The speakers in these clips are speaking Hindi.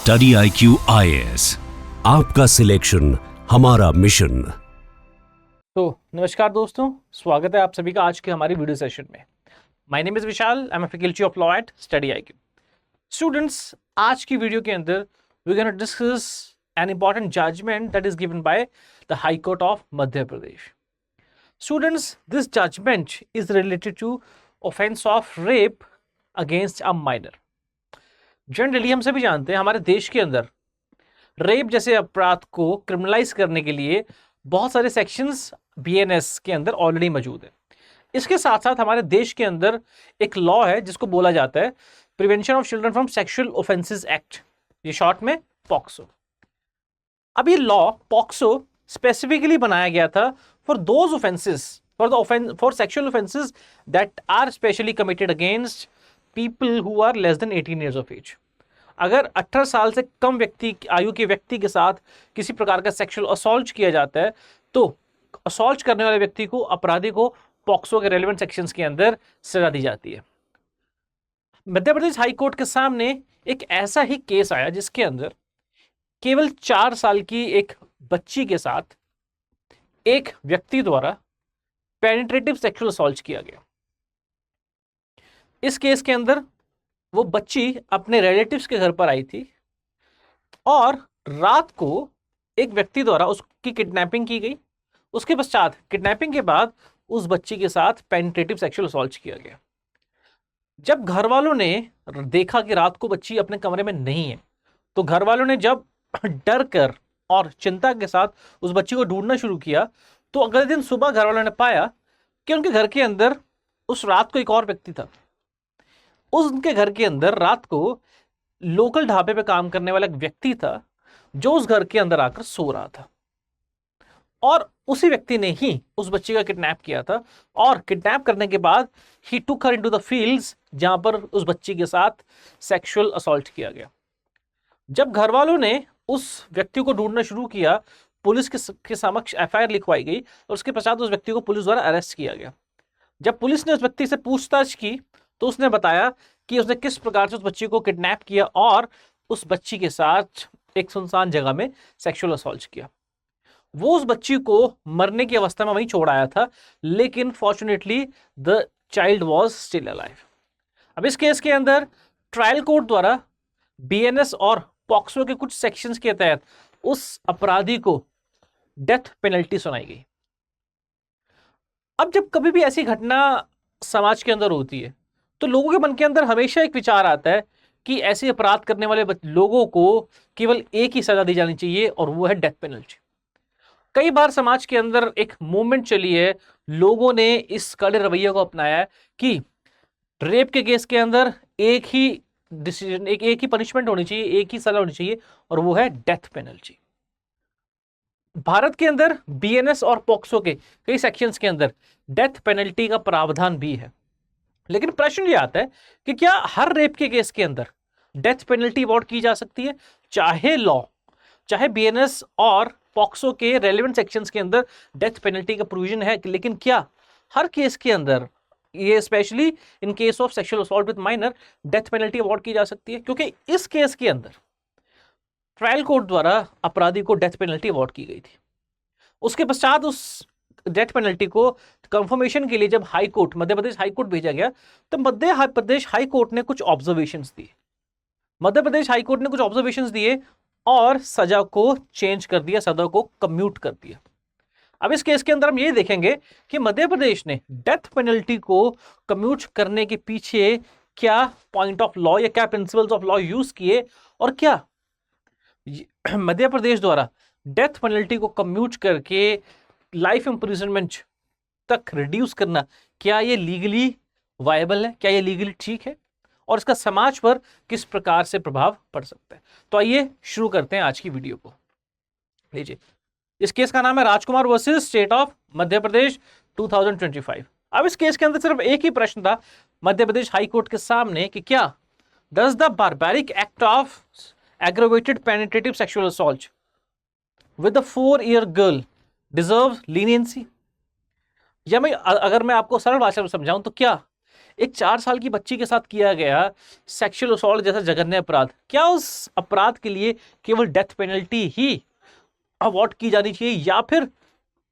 स्टडी IQ IAS, आपका सिलेक्शन हमारा मिशन। तो नमस्कार दोस्तों, स्वागत है आप सभी का आज के हमारी वीडियो सेशन में। My name is Vishal, I am a faculty of law at study IQ। Students, आज की वीडियो के अंदर we gonna discuss an important judgment that is given by the high court of Madhya Pradesh. Students, this judgment is related to offence of rape against a minor. Generally हम सभी जानते हैं हमारे देश के अंदर रेप जैसे अपराध को क्रिमिनलाइज करने के लिए बहुत सारे सेक्शंस BNS के अंदर ऑलरेडी मौजूद है। इसके साथ साथ हमारे देश के अंदर एक लॉ है जिसको बोला जाता है prevention of children from sexual offences act, ये शॉर्ट में पॉक्सो। अब ये लॉ पॉक्सो स्पेसिफिकली बनाया गया था for those offences for sexual offences that are specially committed against people who are less than 18 years of age. अगर 18 साल से कम आयु के व्यक्ति के साथ किसी प्रकार का सेक्सुअल असॉल्ट किया जाता है तो असॉल्ट करने वाले व्यक्ति को, अपराधी को पॉक्सो के रेलेवेंट सेक्शंस के अंदर सजा दी जाती है। मध्य प्रदेश हाई कोर्ट के सामने एक ऐसा ही केस आया जिसके अंदर केवल 4 साल की एक बच्ची के साथ एक व्यक्ति द्वारा पेनिट्रेटिव सेक्सुअल असॉल्ट किया गया। इस केस के अंदर वो बच्ची अपने रिलेटिव्स के घर पर आई थी और रात को एक व्यक्ति द्वारा उसकी किडनैपिंग की गई। उसके पश्चात किडनैपिंग के बाद उस बच्ची के साथ पेनिट्रेटिव सेक्सुअल असॉल्ट किया गया। जब घर वालों ने देखा कि रात को बच्ची अपने कमरे में नहीं है तो घर वालों ने जब डर कर और चिंता के साथ उस बच्ची को ढूंढना शुरू किया तो अगले दिन सुबह घर वालों ने पाया कि उनके घर के अंदर उस रात को एक और व्यक्ति था। उनके घर के अंदर रात को लोकल ढाबे पे काम करने वाला एक व्यक्ति था जो उस घर के अंदर आकर सो रहा था और उसी व्यक्ति ने ही उस बच्ची का किडनैप किया था और किडनैप करने के बाद ही टुक हर इनटू द फील्ड्स जहां पर उस बच्ची के साथ सेक्सुअल असॉल्ट किया गया। जब घर वालों ने उस व्यक्ति को ढूंढना शुरू किया, पुलिस के समक्ष FIR लिखवाई गई और उसके पश्चात उस व्यक्ति को पुलिस द्वारा अरेस्ट किया गया। जब पुलिस ने उस व्यक्ति से पूछताछ की तो उसने बताया कि उसने किस प्रकार से उस बच्ची को किडनैप किया और उस बच्ची के साथ एक सुनसान जगह में सेक्सुअल असॉल्ट किया। वो उस बच्ची को मरने की अवस्था में वहीं छोड़ आया था, लेकिन fortunately the child was still alive. अब इस केस के अंदर ट्रायल कोर्ट द्वारा BNS और पॉक्सो के कुछ सेक्शंस के तहत उस अपराधी को डेथ पेनल्टी सुनाई गई। अब जब कभी भी ऐसी घटना समाज के अंदर होती है तो लोगों के मन के अंदर हमेशा एक विचार आता है कि ऐसे अपराध करने वाले लोगों को केवल एक ही सजा दी जानी चाहिए और वो है डेथ पेनल्टी। कई बार समाज के अंदर एक मूवमेंट चली है, लोगों ने इस कड़े रवैये को अपनाया है कि रेप के केस के अंदर एक ही डिसीजन, एक ही पनिशमेंट होनी चाहिए, एक ही सजा होनी चाहिए और वो है डेथ पेनल्टी। भारत के अंदर BNS और पॉक्सो के कई सेक्शंस के अंदर डेथ पेनल्टी का प्रावधान भी है, लेकिन प्रश्न ये आता है कि क्या हर रेप के केस के अंदर डेथ पेनल्टी अवॉर्ड की जा सकती है? चाहे BNS और पॉक्सो के रेलेवेंट सेक्शंस के अंदर डेथ पेनल्टी का प्रोविजन है, लेकिन क्या हर केस के अंदर, ये specially in case of sexual assault with minor, death penalty award की जा सकती है? क्योंकि इस केस के अंदर ट्रायल कोर्ट द्वारा अपराधी को डेथ पेनल्टी अवॉर्ड की गई थी। उसके पश्चात उस डेथ पेनल्टी को कंफर्मेशन के लिए जब high court, Madhya Pradesh high court भेजा गया तो मध्य प्रदेश हाई कोर्ट ने कुछ ऑब्जर्वेशंस दिए। मध्य प्रदेश हाई कोर्ट ने कुछ ऑब्जर्वेशंस दिए और सजा को चेंज कर दिया, सजा को कम्यूट कर दिया। अब इस केस के अंदर हम ये देखेंगे कि मध्य प्रदेश ने डेथ पेनल्टी को कम्यूट करने के पीछे क्या पॉइंट ऑफ लॉ या क्या प्रिंसिपल्स ऑफ लॉ यूज किए और क्या मध्य प्रदेश द्वारा डेथ पेनल्टी को कम्यूट करके लाइफ इम्प्रिजनमेंट तक रिड्यूस करना, क्या ये लीगली वायबल है, क्या ये लीगली ठीक है और इसका समाज पर किस प्रकार से प्रभाव पड़ सकता है। तो आइए शुरू करते हैं आज की वीडियो को। लीजिए, इस केस का नाम है राजकुमार वर्सेस स्टेट ऑफ मध्य प्रदेश 2025। अब इस केस के अंदर सिर्फ एक ही प्रश्न था मध्य प्रदेश हाई कोर्ट के सामने कि क्या does the barbaric act of aggravated penetrative sexual assault with a 4-year girl deserves leniency? या अगर मैं आपको सरल भाषा में समझाऊं तो क्या एक 4 साल की बच्ची के साथ किया गया सेक्सुअल असॉल्ट जैसा जघन्य अपराध, क्या उस अपराध के लिए केवल डेथ पेनल्टी ही अवॉर्ड की जानी चाहिए या फिर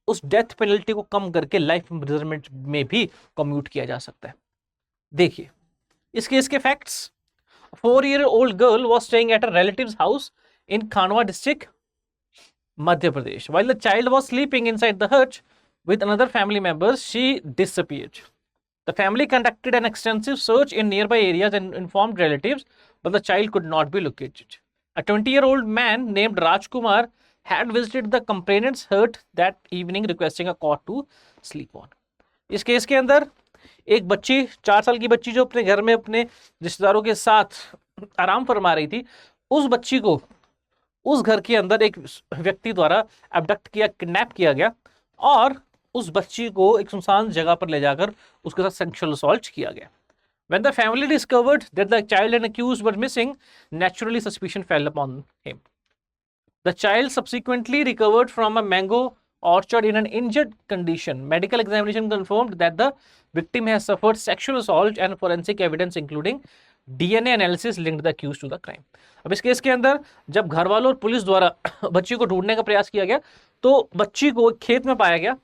उस डेथ पेनल्टी को कम करके लाइफ इम्प्रिजनमेंट में भी कम्यूट किया जा सकता है? देखिए इस केस के facts. 4-year-old girl was staying at a relative's house in Khanwa district, Madhya Pradesh. While the child was sleeping inside the hut with another family members, she disappeared. The family conducted an extensive search in nearby areas and informed relatives, but the child could not be located. A 20-year-old man named Rajkumar had visited the complainant's hut that evening requesting a cot to sleep on. इस केस के अंदर एक बच्ची, 4 साल की बच्ची जो अपने घर में अपने रिश्तेदारों के साथ आराम फरमा रही थी, उस बच्ची को उस घर के अंदर एक व्यक्ति द्वारा अबडक्ट किया, किडनैप किया गया और उस बच्ची को एक सुनसान जगह पर ले जाकर उसके साथ सेक्सुअल असॉल्ट किया गया। When the family discovered that the child and accused were missing, naturally suspicion fell upon him. The child subsequently recovered from a mango orchard in an injured condition. Medical examination confirmed that the victim has suffered sexual assault and forensic evidence including DNA analysis linked the accused to the crime. अब इस केस के अंदर जब घर वालों और पुलिस द्वारा बच्ची को ढूंढने का प्रयास किया गया तो बच्ची को खेत में पाया गया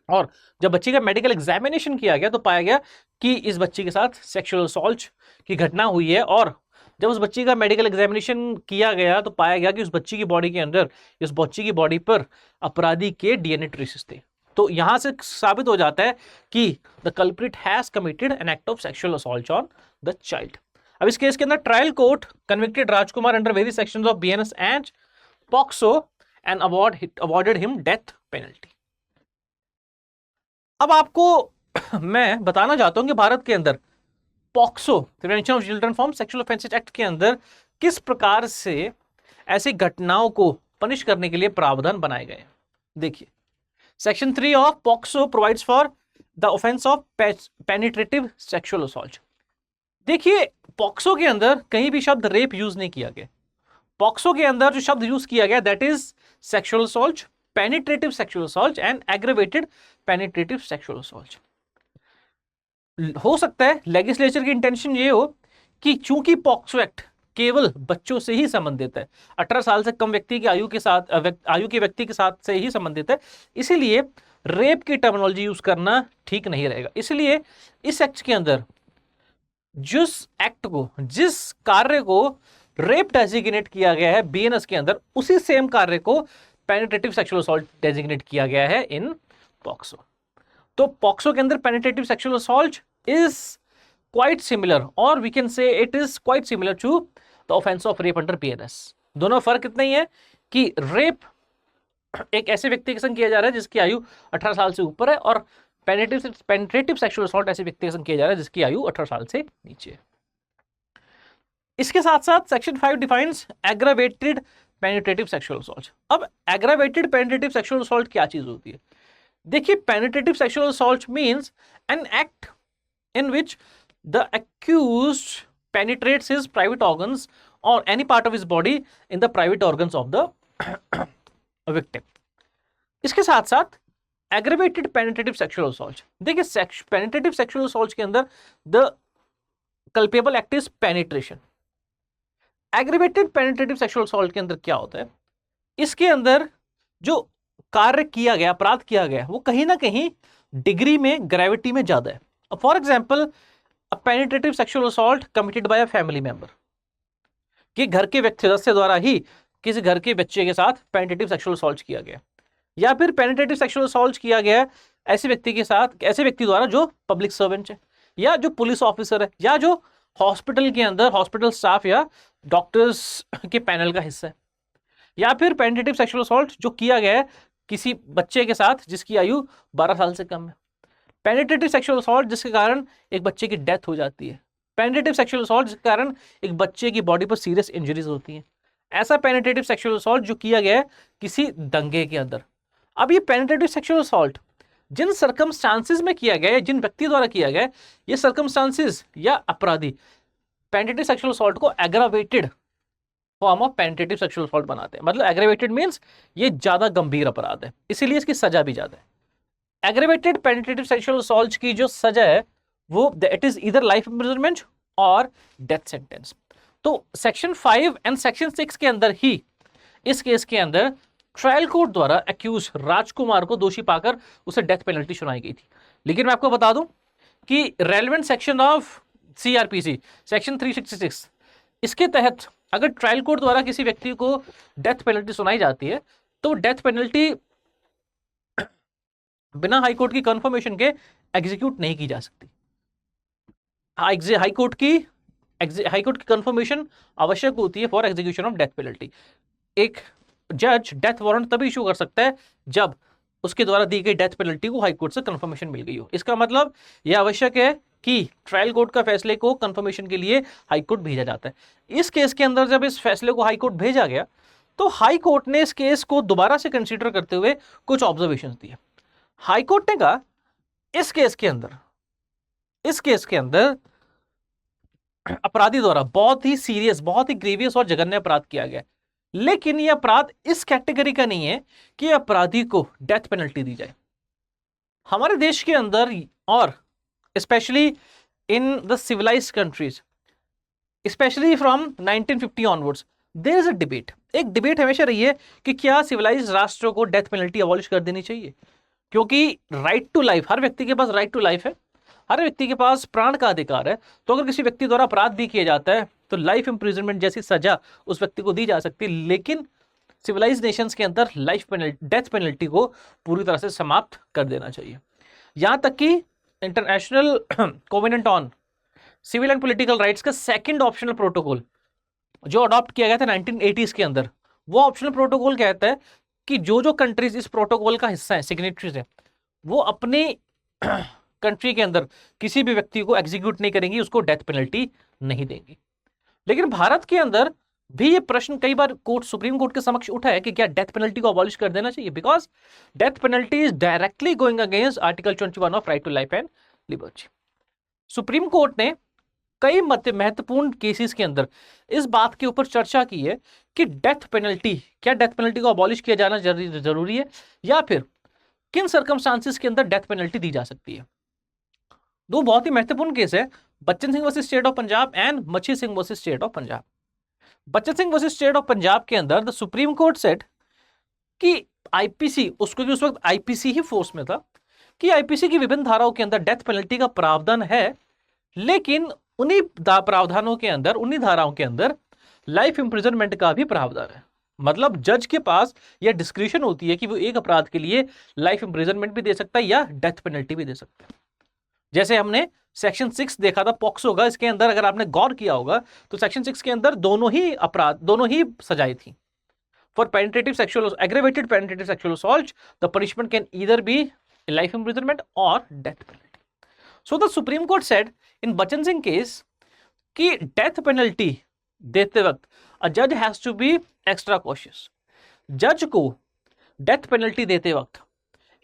और जब बच्ची का मेडिकल एग्जामिनेशन किया गया तो पाया गया कि इस बच्ची के साथ सेक्सुअल असॉल्ट की घटना हुई है। और जब उस बच्ची का मेडिकल एग्जामिनेशन किया गया तो पाया गया कि उस बच्ची की बॉडी के अंदर, इस बच्ची की बॉडी पर अपराधी के डीएनए ट्रेसेस थे। तो यहां से साबित हो जाता है कि the culprit has committed an act of sexual assault on the child. अब इस केस के अंदर trial court convicted Rajkumar under various sections of BNS and POCSO and awarded him death penalty. अब आपको मैं बताना चाहता हूं कि भारत के अंदर POCSO, prevention of children from sexual offences act के अंदर किस प्रकार से ऐसी घटनाओं को पनिश करने के लिए प्रावधान बनाए गए। देखिए section 3 of POCSO provides for the offence of penetrative sexual assault. देखिए पॉक्सो के अंदर कहीं भी शब्द रेप यूज नहीं किया गया। पॉक्सो के अंदर जो शब्द यूज किया गया that is sexual assault, penetrative sexual assault and aggravated penetrative sexual assault. हो सकता है लेजिस्लेचर की इंटेंशन ये हो कि चूंकि पॉक्सो एक्ट केवल बच्चों से ही संबंधित है, 18 साल से कम व्यक्ति की आयु के व्यक्ति के साथ से ही संबंधित है, इसीलिए रेप की टर्मिनोलॉजी यूज करना ठीक नहीं रहेगा। इसलिए इस एक्ट के अंदर जिस कार्य को रेप डेजिग्नेट किया गया है बीएनएस के अंदर, उसी सेम कार्य को पेनिट्रेटिव सेक्सुअल असॉल्ट डेजिग्नेट किया गया है इन पॉक्सो। तो पॉक्सो के अंदर penetrative sexual assault is quite similar or we can say it is quite similar to the offense of rape under BNS। दोनों फर्क इतना ही है कि रेप एक ऐसे व्यक्ति के संग किया जा रहा है जिसकी आयु 18 साल से ऊपर है और पेनिट्रेटिव सेक्सुअल असॉल्ट ऐसे व्यक्ति के संग किया जा रहा है जिसकी आयु 18 साल से नीचे है। इसके साथ साथ section 5 defines aggravated penetrative sexual assault. अब एग्रावेटेड पेनिट्रेटिव सेक्सुअल असॉल्ट क्या चीज होती है? देखिए penetrative sexual assault means an act in which the accused penetrates his private organs or any part of his body in the private organs of the victim। इसके साथ साथ aggravated penetrative sexual assault, देखिए penetrative sexual assault के अंदर the culpable act is penetration। aggravated penetrative sexual assault के अंदर क्या होता है? इसके अंदर जो कार्य किया गया, अपराध किया गया, वो कहीं ना कहीं डिग्री में, ग्रेविटी में ज्यादा है। For example, a penetrative sexual assault committed by a family member, कि घर के व्यक्ति सदस्य द्वारा ही किसी घर के बच्चे के साथ पेनिट्रेटिव सेक्सुअल असॉल्ट किया गया, या फिर पेनिट्रेटिव सेक्सुअल असॉल्ट किया गया ऐसे व्यक्ति के साथ, ऐसे व्यक्ति द्वारा जो पब्लिक सर्वेंट है या जो पुलिस ऑफिसर है या जो हॉस्पिटल के अंदर हॉस्पिटल स्टाफ या डॉक्टर्स के पैनल का हिस्सा है, या फिर पेनिट्रेटिव सेक्सुअल असॉल्ट जो किया गया है किसी बच्चे के साथ जिसकी आयु 12 साल से कम है, पेनिट्रेटिव सेक्सुअल असॉल्ट जिसके कारण एक बच्चे की डेथ हो जाती है, पेनिट्रेटिव सेक्सुअल असॉल्ट जिसके कारण एक बच्चे की बॉडी पर सीरियस इंजरीज होती हैं, ऐसा पेनिट्रेटिव सेक्सुअल असॉल्ट जो किया गया है किसी दंगे के अंदर। अब ये पेनिट्रेटिव सेक्सुअल असॉल्ट जिन सर्कमस्टांसिस में किया गया है, जिन व्यक्ति द्वारा किया गया है, ये सर्कमस्टांसिस या अपराधी पेनिट्रेटिव सेक्सुअल असॉल्ट को aggravated form of penetrative sexual assault बनाते हैं। मतलब एग्रावेटेड मीन्स ये ज्यादा गंभीर अपराध है, इसीलिए इसकी सजा भी ज्यादा है। एग्रेवेटेड पेनिट्रेटिव सेक्सुअल असॉल्ट की जो सजा है वो it is either life imprisonment और डेथ सेंटेंस। तो सेक्शन 5 एंड सेक्शन 6 के अंदर ही इस केस के अंदर ट्रायल कोर्ट द्वारा एक्यूज राजकुमार को दोषी पाकर उसे डेथ पेनल्टी सुनाई गई थी। लेकिन मैं आपको बता दूं कि relevant section of CrPC section 366 इसके तहत अगर ट्रायल कोर्ट द्वारा किसी व्यक्ति को डेथ पेनल्टी सुनाई जाती है तो डेथ पेनल्टी बिना हाईकोर्ट की कंफर्मेशन के एग्जीक्यूट नहीं की जा सकती। हाईकोर्ट की कंफर्मेशन आवश्यक होती है for execution of death penalty. एक जज डेथ वारंट तभी इशू कर सकता है जब उसके द्वारा दी गई डेथ पेनल्टी को हाईकोर्ट से कंफर्मेशन मिल गई हो। इसका मतलब यह आवश्यक है कि ट्रायल कोर्ट का फैसले को कंफर्मेशन के लिए हाईकोर्ट भेजा जाता है। इस केस के अंदर जब इस फैसले को हाईकोर्ट भेजा गया तो हाईकोर्ट ने इस केस को दोबारा से कंसीडर करते हुए कुछ ऑब्जर्वेशंस दिए। हाईकोर्ट ने कहा इस केस के अंदर अपराधी द्वारा बहुत ही सीरियस, बहुत ही ग्रीवियस और जघन्य अपराध किया गया, लेकिन यह अपराध इस कैटेगरी का नहीं है कि अपराधी को डेथ पेनल्टी दी जाए। हमारे देश के अंदर और specially in the civilised countries, specially from 1950 onwards, there is a debate. एक डिबेट हमेशा रही है कि क्या सिविलाइज्ड राष्ट्रों को डेथ पेनल्टी अबॉलिश कर देनी चाहिए, क्योंकि राइट टू लाइफ, हर व्यक्ति के पास राइट टू लाइफ है, हर व्यक्ति के पास प्राण का अधिकार है। तो अगर किसी व्यक्ति द्वारा अपराध भी किया जाता है तो लाइफ इंप्रिजनमेंट जैसी सजा उस व्यक्ति को दी जा सकती है, लेकिन सिविलाइज्ड नेशंस के अंदर डेथ पेनल्टी को पूरी तरह से समाप्त कर देना चाहिए। यहां तक कि international covenant on civil and political rights का सेकंड ऑप्शनल प्रोटोकॉल जो अडॉप्ट किया गया था 1980s के अंदर, वो ऑप्शनल प्रोटोकॉल कहता है कि जो कंट्रीज इस प्रोटोकॉल का हिस्सा है, सिग्नेटरीज है, वो अपनी कंट्री के अंदर किसी भी व्यक्ति को एग्जीक्यूट नहीं करेंगी, उसको डेथ पेनल्टी नहीं देंगी। लेकिन भारत के अंदर भी ये प्रश्न कई बार सुप्रीम कोर्ट के समक्ष उठा है कि क्या डेथ पेनल्टी को अबॉलिश कर देना चाहिए, because death penalty is directly going against article 21 of right to life and liberty. Supreme court ने कई महत्वपूर्ण केसेस के अंदर इस बात के ऊपर चर्चा की है कि डेथ पेनल्टी को अबॉलिश किया जाना जरूरी है या फिर किन सर्कमस्टांसेस के अंदर डेथ पेनल्टी दी जा सकती है। दो बहुत ही महत्वपूर्ण केस है, Bachan Singh versus state of Punjab and Machhi Singh versus state of Punjab. Bachan Singh versus state of Punjab के अंदर द सुप्रीम कोर्ट सेड कि आईपीसी, उसको उस वक्त आईपीसी ही फोर्स में था, कि आईपीसी की विभिन्न धाराओं के अंदर डेथ पेनल्टी का प्रावधान है, लेकिन उन्हीं प्रावधानों के अंदर, उन्हीं धाराओं के अंदर लाइफ इंप्रिजनमेंट का भी प्रावधान है। मतलब जज के पास यह डिस्क्रिशन होती है कि वो एक अपराध के लिए लाइफ इंप्रिजनमेंट भी दे सकता है या डेथ पेनल्टी भी दे सकता है। जैसे हमने सेक्शन 6 देखा था पॉक्सो का, इसके अंदर अगर आपने गौर किया होगा तो सेक्शन 6 के अंदर दोनों ही सजाएं थी। For penetrative sexual aggravated penetrative sexual assault the punishment can either be life imprisonment और death penalty. So the Supreme Court said in Bachan Singh case कि डेथ पेनल्टी देते वक्त अ जज has to be extra cautious. जज को डेथ पेनल्टी देते वक्त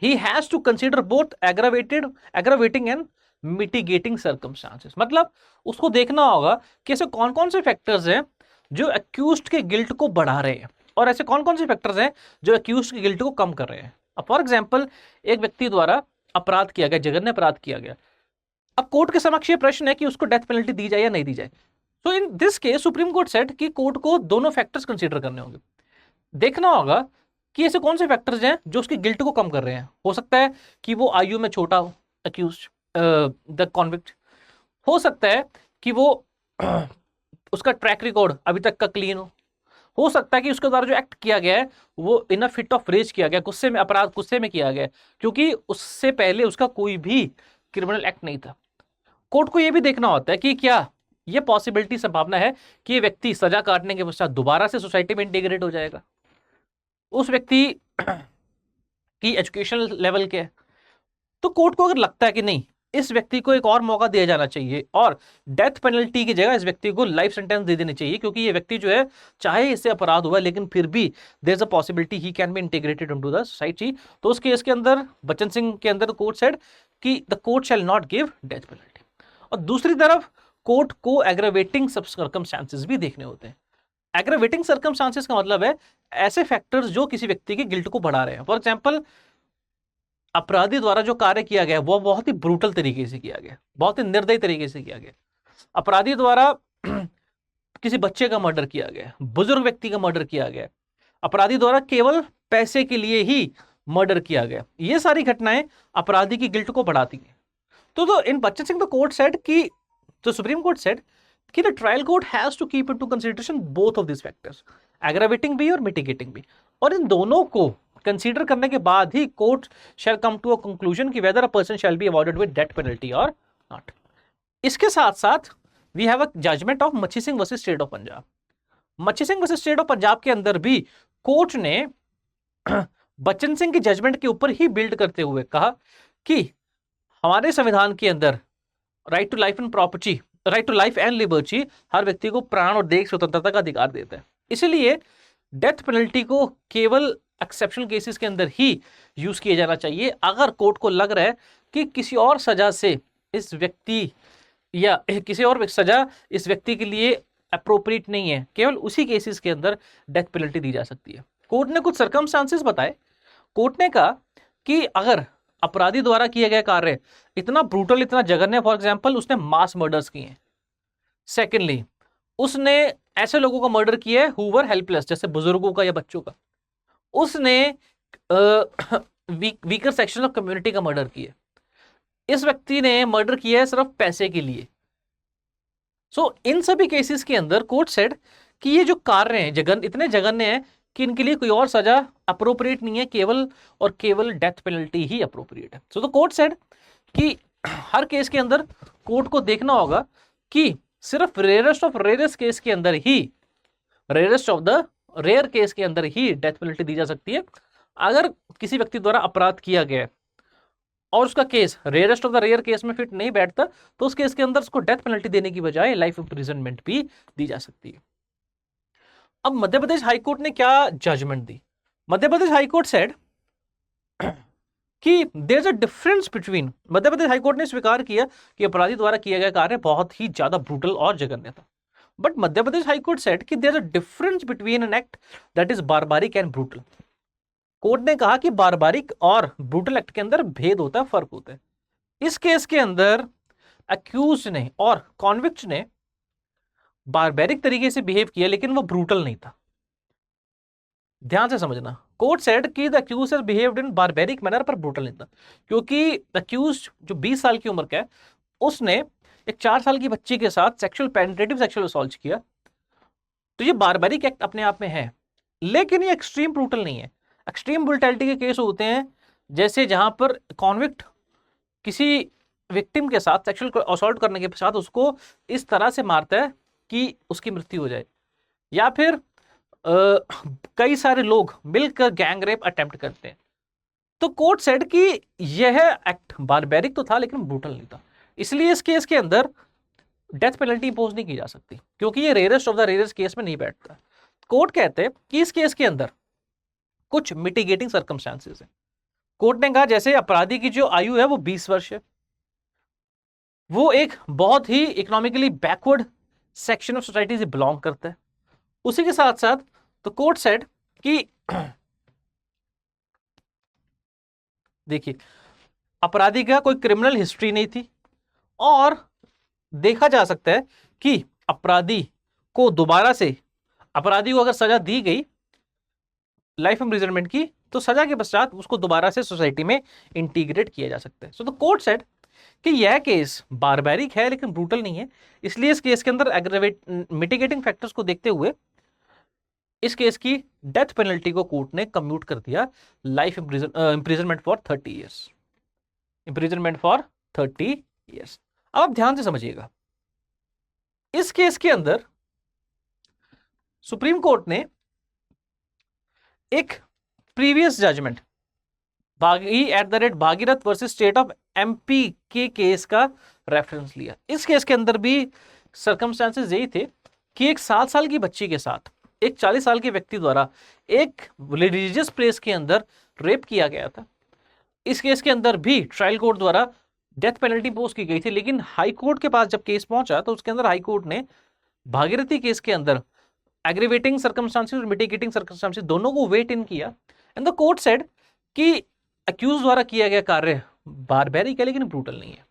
he has to consider both aggravating and mitigating circumstances। मतलब उसको देखना होगा कि ऐसे कौन कौन से फैक्टर्स हैं जो अक्यूज्ड के गिल्ट को बढ़ा रहे हैं और ऐसे कौन कौन से फैक्टर्स हैं जो अक्यूज्ड के गिल्ट को कम कर रहे हैं। अब फॉर एग्जांपल एक व्यक्ति द्वारा अपराध किया गया, जघन्य अपराध किया गया, अब कोर्ट के समक्ष ये प्रश्न है कि उसको डेथ पेनल्टी दी जाए या नहीं दी जाए। तो in this case supreme Court said कि कोर्ट को दोनों फैक्टर्स कंसीडर करने होंगे। देखना होगा कि ऐसे कौन से फैक्टर्स हैं जो उसकी गिल्ट को कम कर रहे हैं। हो सकता है कि वो आयु में छोटा हो, अक्यूज्ड द कॉन्विक्ट, हो सकता है कि वो उसका ट्रैक रिकॉर्ड अभी तक का क्लीन हो सकता है कि उसके द्वारा जो एक्ट किया गया है वो इन अ फिट ऑफ रेज किया गया, गुस्से में किया गया, क्योंकि उससे पहले उसका कोई भी क्रिमिनल एक्ट नहीं था। कोर्ट को यह भी देखना होता है कि क्या यह पॉसिबिलिटी, संभावना है कि ये व्यक्ति सजा काटने के पश्चात दोबारा से सोसाइटी में इंटीग्रेट हो जाएगा, उस व्यक्ति की एजुकेशनल लेवल के। तो कोर्ट को अगर लगता है कि नहीं, इस व्यक्ति को एक और मौका दिया जाना चाहिए और डेथ पेनल्टी की जगह इस व्यक्ति को लाइफ सेंटेंस दे देनी चाहिए, क्योंकि ये व्यक्ति जो है चाहे इससे अपराध हुआ लेकिन फिर भी there is a possibility he can be integrated into the society. तो उस केस के अंदर बच्चन सिंह के अंदर कोर्ट सेड कि the court shall not give death penalty. और दूसरी तरफ कोर्ट को एग्रावेटिंग सर्कमस्टांसेस भी देखने होते हैं। एग्रावेटिंग सर्कमस्टांसेस का मतलब है ऐसे फैक्टर्स जो किसी व्यक्ति के गिल्ट को बढ़ा रहे हैं। फॉर एग्जांपल अपराधी द्वारा जो कार्य किया गया वो बहुत ही ब्रूटल तरीके से किया गया, बहुत ही निर्दयी तरीके से किया गया। अपराधी द्वारा किसी बच्चे का मर्डर किया गया, बुजुर्ग व्यक्ति का मर्डर किया गया, अपराधी द्वारा केवल पैसे के लिए ही मर्डर किया गया। ये सारी घटनाएं अपराधी की गिल्ट को बढ़ाती हैं। तो in Bachan Singh the court said कि, तो सुप्रीम कोर्ट सेड कि the trial court has to keep into consideration both of this factors, aggravating भी और मिटिगेटिंग भी, और इन दोनों को कंसीडर करने के बाद ही court shall come to a conclusion कि whether a person shall be awarded with death penalty और नॉट। इसके साथ साथ we have a judgement of Machhi Singh versus state of Punjab. Machhi Singh versus state of Punjab के अंदर भी कोर्ट ने बच्चन सिंह की जजमेंट के ऊपर ही बिल्ड करते हुए कहा कि हमारे संविधान के अंदर right to life and property, right to life and liberty हर व्यक्ति को प्राण और देह स्वतंत्रता का अधिकार देता है। इसलिए डेथ पेनल्टी को केवल एक्सेप्शनल केसेस के अंदर ही यूज किया जाना चाहिए। अगर कोर्ट को लग रहा है कि किसी और सजा से इस व्यक्ति या किसी और सजा इस व्यक्ति के लिए अप्रोप्रिएट नहीं है, केवल उसी केसेस के अंदर डेथ पेनल्टी दी जा सकती है। कोर्ट ने कुछ सर्कमस्टांसेस बताए। कोर्ट ने कहा कि अगर अपराधी द्वारा किया गया कार्य इतना ब्रूटल, इतना जघन्य, फॉर एग्जांपल उसने मास मर्डर्स किए हैं, सेकेंडली उसने ऐसे लोगों का मर्डर किया है हु वर हेल्पलेस, जैसे बुजुर्गों का या बच्चों का, उसने वीकर सेक्शन ऑफ कम्युनिटी का मर्डर किया, इस व्यक्ति ने मर्डर किया है सिर्फ पैसे के लिए। सो इन सभी केसेस के अंदर कोर्ट सेड कि ये जो कार्य हैं इतने जघन्य हैं कि इनके लिए कोई और सजा अप्रोप्रिएट नहीं है, केवल और केवल डेथ पेनल्टी ही अप्रोप्रिएट है। सो द कोर्ट सेड कि हर केस के अंदर कोर्ट को देखना होगा कि सिर्फ रेयरेस्ट ऑफ रेयरेस्ट केस के अंदर ही, rarest of the rare case के अंदर ही डेथ पेनल्टी दी जा सकती है। अगर किसी व्यक्ति द्वारा अपराध किया गया है और उसका case rarest of the rare case में फिट नहीं बैठता, तो उस केस के अंदर उसको डेथ पेनल्टी देने की बजाय लाइफ इंप्रिजनमेंट भी दी जा सकती है। अब मध्य प्रदेश हाईकोर्ट ने क्या जजमेंट दी? मध्य प्रदेश हाईकोर्ट सेड कि there is a difference between, Madhya Pradesh high court ने स्वीकार किया कि अपराधी द्वारा किया गया कार्य बहुत ही ज्यादा ब्रूटल और जघन्य था, but Madhya Pradesh high court said कि there is a difference between an act that is barbaric and brutal. Court ने कहा कि बारबारिक और ब्रूटल एक्ट के अंदर भेद होता है, फर्क होता है। इस केस के अंदर अक्यूज ने और कॉन्विक्ट ने बारबैरिक तरीके से बिहेव किया, लेकिन वो ब्रूटल नहीं था। ध्यान से समझना, कोर्ट सेड कि the accuse has behaved in barbaric manner, पर ब्रूटल नहीं था, क्योंकि अक्यूज जो 20 साल की उम्र का है, उसने एक 4 साल की बच्ची के साथ सेक्सुअल पेनिट्रेटिव सेक्सुअल असॉल्ट किया, तो ये बारबैरिक एक्ट अपने आप में है, लेकिन ये एक्सट्रीम ब्रूटल नहीं है। एक्सट्रीम ब्रूटैलिटी के केस होते हैं जैसे जहां पर कॉन्विक्ट किसी विक्टिम के साथ सेक्सुअल असॉल्ट करने के साथ उसको इस तरह से मारता है कि उसकी मृत्यु हो जाए, या फिर कई सारे लोग मिलकर गैंग रेप अटेम्प्ट करते हैं। तो कोर्ट सेड कि यह एक्ट बारबैरिक तो था लेकिन ब्रूटल नहीं था, इसलिए इस केस के अंदर डेथ पेनल्टी इंपोज नहीं की जा सकती, क्योंकि ये rarest of the rarest case में नहीं बैठता। कोर्ट कहते हैं कि इस केस के अंदर कुछ मिटिगेटिंग सर्कमस्टांसेस है। कोर्ट ने कहा जैसे अपराधी की जो आयु है वो 20 वर्ष है, वो एक बहुत ही economically backward section of society से बिलोंग करता है। उसी के साथ साथ तो कोर्ट सेड कि देखिए अपराधी का कोई क्रिमिनल हिस्ट्री नहीं थी, और देखा जा सकता है कि अपराधी को दोबारा से, अपराधी को अगर सजा दी गई लाइफ इंप्रिजनमेंट की, तो सजा के पश्चात उसको दोबारा से सोसाइटी में इंटीग्रेट किया जा सकता है। सो द कोर्ट सेड कि यह केस बारबैरिक है लेकिन ब्रूटल नहीं है, इसलिए इस केस के अंदर एग्रेवेट मिटिगेटिंग फैक्टर्स को देखते हुए इस केस की डेथ पेनल्टी को कोर्ट ने कम्यूट कर दिया life imprisonment for 30 years, imprisonment for 30 years. अब आप ध्यान से समझिएगा, इस केस के अंदर सुप्रीम कोर्ट ने एक previous judgment Bhagirath versus state of MP के केस का रेफरेंस लिया। इस केस के अंदर भी सर्कमस्टांसेस यही थे कि एक 7 साल की बच्ची के साथ एक 40 साल के व्यक्ति द्वारा एक रिलीजियस प्लेस के अंदर रेप किया गया था। इस केस के अंदर भी ट्रायल कोर्ट द्वारा डेथ पेनल्टी इम्पोज की गई थी, लेकिन हाई कोर्ट के पास जब केस पहुंचा तो उसके अंदर हाई कोर्ट ने भागीरथी केस के अंदर एग्रीवेटिंग सर्कमस्टांसेस और मिटिगेटिंग सर्कमस्टांसेस दोनों को वेट इन किया, एंड द कोर्ट सेड कि अक्यूज द्वारा किया गया कार्य बारबेरिक है लेकिन ब्रूटल नहीं है।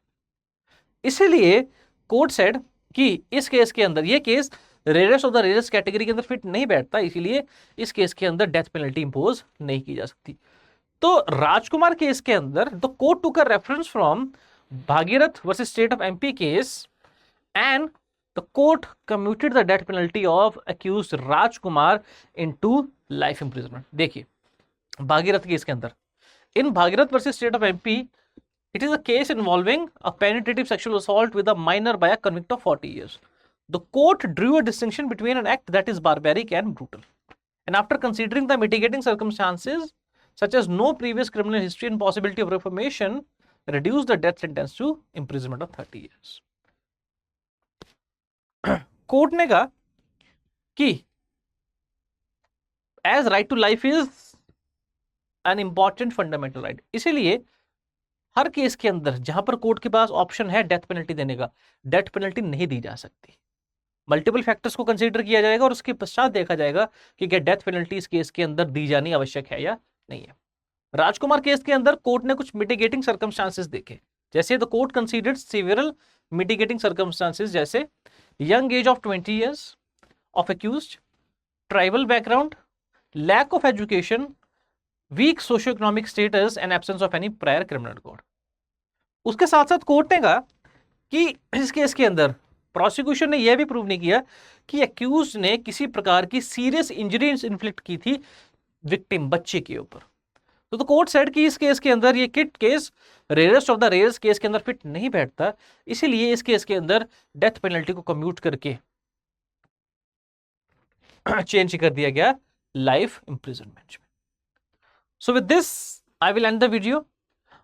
इसीलिए कोर्ट सेड कि इस केस के अंदर, ये case rarest of the rarest category के अंदर फिट नहीं बैठता, इसीलिए इस केस के अंदर डेथ पेनल्टी इंपोज नहीं की जा सकती। तो राजकुमार केस के अंदर the court took a reference from Bhagirath versus state of MP case and the court commuted the death penalty of accused Rajkumar into life imprisonment. देखिए भागीरथ केस के अंदर, in Bhagirath versus state of MP, it is a case involving a penetrative sexual assault with a minor by a convict of 40 years. The court drew a distinction between an act that is barbaric and brutal. And after considering the mitigating circumstances, such as no previous criminal history and possibility of reformation, reduced the death sentence to imprisonment of 30 years. Court ने कहा कि as right to life is an important fundamental right, इसीलिए हर केस के अंदर जहां पर कोर्ट के पास ऑप्शन है डेथ पेनल्टी देने का, डेथ पेनल्टी नहीं दी जा सकती। मल्टीपल फैक्टर्स को कंसीडर किया जाएगा और उसके पश्चात देखा जाएगा कि क्या डेथ पेनल्टी इस केस के अंदर दी जानी आवश्यक है या नहीं है। राजकुमार केस के अंदर कोर्ट ने कुछ मिटिगेटिंग सर्कमस्टांसेस देखे, जैसे the court considered several mitigating circumstances, जैसे young age of 20 years of accused, tribal background, lack of education, weak socio economic status and absence of any prior criminal record. उसके साथ साथ कोर्ट ने कहा कि इस केस के अंदर प्रोसिक्यूशन ने यह भी प्रूव नहीं किया कि एक्यूज ने किसी प्रकार की सीरियस इंजरी इन्फ्लिक्ट की थी विक्टिम बच्चे के ऊपर। तो कोर्ट सेड कि इस केस के अंदर ये kit case rarest of the rarest case के अंदर फिट नहीं बैठता, इसीलिए इस केस के अंदर डेथ पेनल्टी को कम्यूट करके चेंज कर दिया गया life imprisonment. So with this, I will end the video.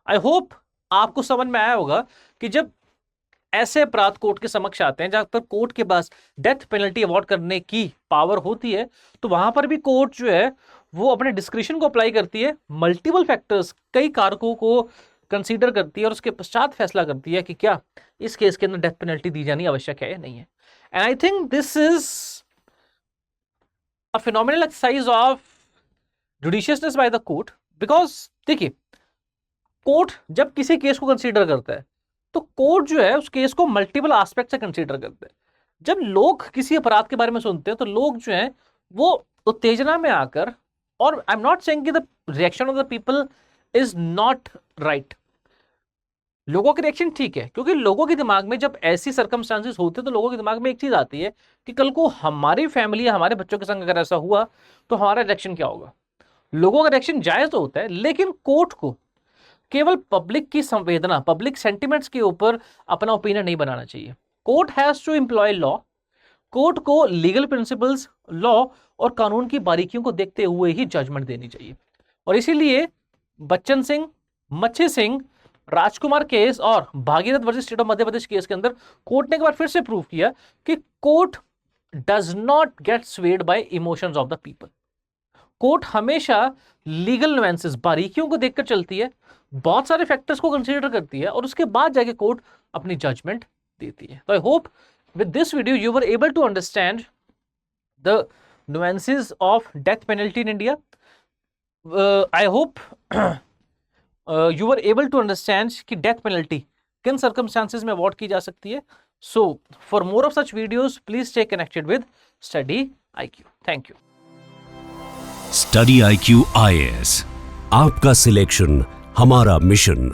I hope आपको समझ में आया होगा कि जब ऐसे अपराध कोर्ट के समक्ष आते हैं जहां पर कोर्ट के पास डेथ पेनल्टी अवॉर्ड करने की पावर होती है, तो वहां पर भी कोर्ट जो है वो अपने डिस्क्रिशन को अप्लाई करती है, मल्टीपल फैक्टर्स, कई कारकों को कंसीडर करती है और उसके पश्चात फैसला करती है कि क्या इस केस के अंदर डेथ पेनल्टी दी जानी आवश्यक है या नहीं है। And I think this is a phenomenal exercise of judiciousness by the court, because देखिए कोर्ट जब किसी केस को कंसीडर करता है तो कोर्ट जो है उस केस को मल्टीपल एस्पेक्ट से कंसीडर करता है। जब लोग किसी अपराध के बारे में सुनते हैं तो लोग जो हैं वो उत्तेजना में आकर, और आई एम नॉट सेइंग कि the reaction of the people is not right, लोगों के रिएक्शन ठीक है, क्योंकि लोगों के दिमाग में जब ऐसी सर्कमस्टांसेस होते हैं तो लोगों के दिमाग में एक चीज आती है कि कल को हमारी फैमिली या हमारे बच्चों के संग अगर ऐसा हुआ तो हमारा रिएक्शन क्या होगा। लोगों का रिएक्शन जायज तो होता है, लेकिन कोर्ट को केवल पब्लिक की संवेदना, पब्लिक सेंटिमेंट्स के ऊपर अपना ओपिनियन नहीं बनाना चाहिए। Court has to employ law, court को लीगल प्रिंसिपल्स, लॉ और कानून की बारीकियों को देखते हुए ही जजमेंट देनी चाहिए। और इसीलिए बच्चन सिंह, मच्छी सिंह, राजकुमार केस और Bhagirath versus state of Madhya Pradesh case के अंदर कोर्ट ने एक बार फिर से प्रूव किया कि court does not gate swayed by emotions of the people. Court हमेशा लीगल नुएंसेस, बारीकियों को देखकर चलती है, बहुत सारे फैक्टर्स को कंसीडर करती है और उसके बाद जाके कोर्ट अपनी जजमेंट देती है। तो I hope with this video you were able to understand the nuances of death penalty in India. I hope you were able to understand कि डेथ पेनल्टी किन सर्कमस्टांसेस में अवॉर्ड की जा सकती है। So for more of such videos please stay connected with study IQ। Thank you. Study IQ IAS, आपका सिलेक्शन हमारा मिशन।